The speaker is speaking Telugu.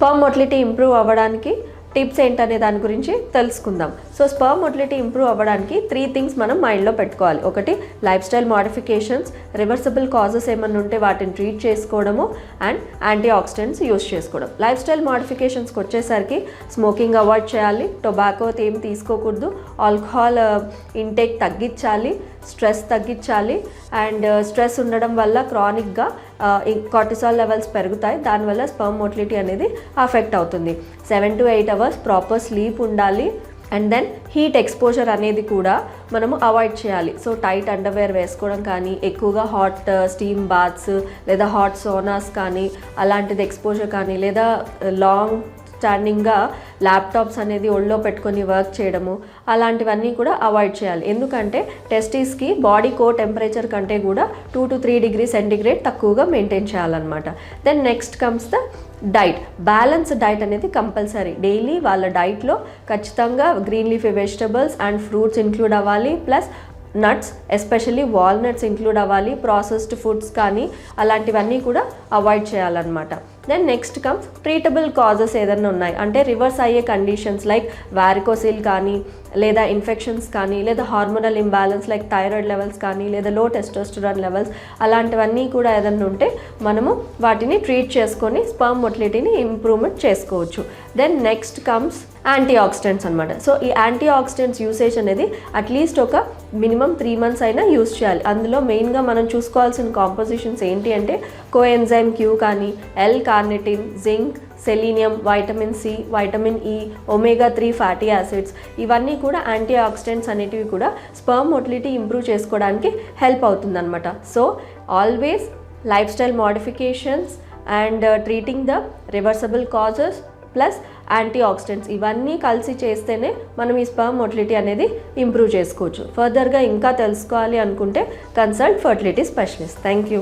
స్పర్మ్ మొటిలిటీ ఇంప్రూవ్ అవ్వడానికి టిప్స్ ఏంటనే దాని గురించి తెలుసుకుందాం. సో స్పర్మ్ మొటిలిటీ ఇంప్రూవ్ అవ్వడానికి 3 థింగ్స్ మనం మైండ్లో పెట్టుకోవాలి. ఒకటి, life style modifications, reversible causes ఏమన్నా ఉంటే వాటిని ట్రీట్ చేసుకోవడము, అండ్ యాంటీ ఆక్సిడెంట్స్ యూస్ చేసుకోవడం. లైఫ్ స్టైల్ మోడిఫికేషన్స్కి వచ్చేసరికి స్మోకింగ్ అవాయిడ్ చేయాలి, టొబాకో ఏం తీసుకోకూడదు, ఆల్కహాల్ ఇంటేక్ తగ్గించాలి, స్ట్రెస్ తగ్గించాలి. అండ్ స్ట్రెస్ ఉండడం వల్ల క్రానిక్గా కార్టిసాల్ లెవెల్స్ పెరుగుతాయి, దానివల్ల స్పర్మ్ మొటిలిటీ అనేది అఫెక్ట్ అవుతుంది. 7 to 8 అవర్స్ ప్రాపర్ స్లీప్ ఉండాలి. అండ్ దెన్ హీట్ ఎక్స్పోజర్ అనేది కూడా మనము అవాయిడ్ చేయాలి. సో టైట్ అండర్వేర్ వేసుకోవడం కానీ, ఎక్కువగా హాట్ స్టీమ్ బాత్స్ లేదా హాట్ సోనాస్ కానీ అలాంటిది ఎక్స్పోజర్ కానీ, లేదా లాంగ్ స్టాండింగ్గా ల్యాప్టాప్స్ అనేది ఒళ్ళో పెట్టుకొని వర్క్ చేయడము, అలాంటివన్నీ కూడా అవాయిడ్ చేయాలి. ఎందుకంటే టెస్టిస్కి బాడీ కోర్ టెంపరేచర్ కంటే కూడా 2 to 3 degrees సెంటిగ్రేడ్ తక్కువగా మెయింటైన్ చేయాలన్నమాట. Then next comes the diet. Balance diet అనేది కంపల్సరీ. డైలీ వాళ్ళ డైట్లో ఖచ్చితంగా green leafy vegetables and fruits include అవ్వాలి, plus nuts, especially walnuts include అవ్వాలి. ప్రాసెస్డ్ ఫుడ్స్ కానీ అలాంటివన్నీ కూడా అవాయిడ్ చేయాలన్నమాట. Then next comes treatable causes ఏదైనా ఉన్నాయి అంటే రివర్స్ అయ్యే కండిషన్స్ లైక్ వారికోసిల్ కానీ, లేదా ఇన్ఫెక్షన్స్ కానీ, లేదా hormonal imbalance like thyroid levels కానీ, లేదా లో టెస్టోస్టెరాన్ లెవెల్స్, అలాంటివన్నీ కూడా ఏదైనా ఉంటే మనము వాటిని ట్రీట్ చేసుకొని స్పర్మ్ మొటిలిటీని ఇంప్రూవ్మెంట్ చేసుకోవచ్చు. Then next comes anti oxidants అనమాట. సో ఈ యాంటీ ఆక్సిడెంట్స్ యూసేజ్ అనేది అట్లీస్ట్ ఒక మినిమం 3 months అయినా యూస్ చేయాలి. అందులో మెయిన్గా మనం చూసుకోవాల్సిన కాంపోజిషన్స్ ఏంటి అంటే కోఎన్జైమ్ క్యూ కానీ, L carnitine, zinc, selenium, vitamin C, vitamin E, omega 3 fatty acids, ఇవన్నీ కూడా యాంటీ ఆక్సిడెంట్స్ అనేటివి కూడా స్పర్మ్ మొటిలిటీ ఇంప్రూవ్ చేసుకోవడానికి హెల్ప్ అవుతుందన్నమాట. So always lifestyle modifications and treating the reversible causes plus anti oxidants ఇవన్నీ కలిసి చేస్తేనే మనం ఈ స్పర్మ్ మొటిలిటీ అనేది ఇంప్రూవ్ చేసుకోవచ్చు. ఫర్దర్గా ఇంకా తెలుసుకోవాలి అనుకుంటే consult fertility specialist. Thank you.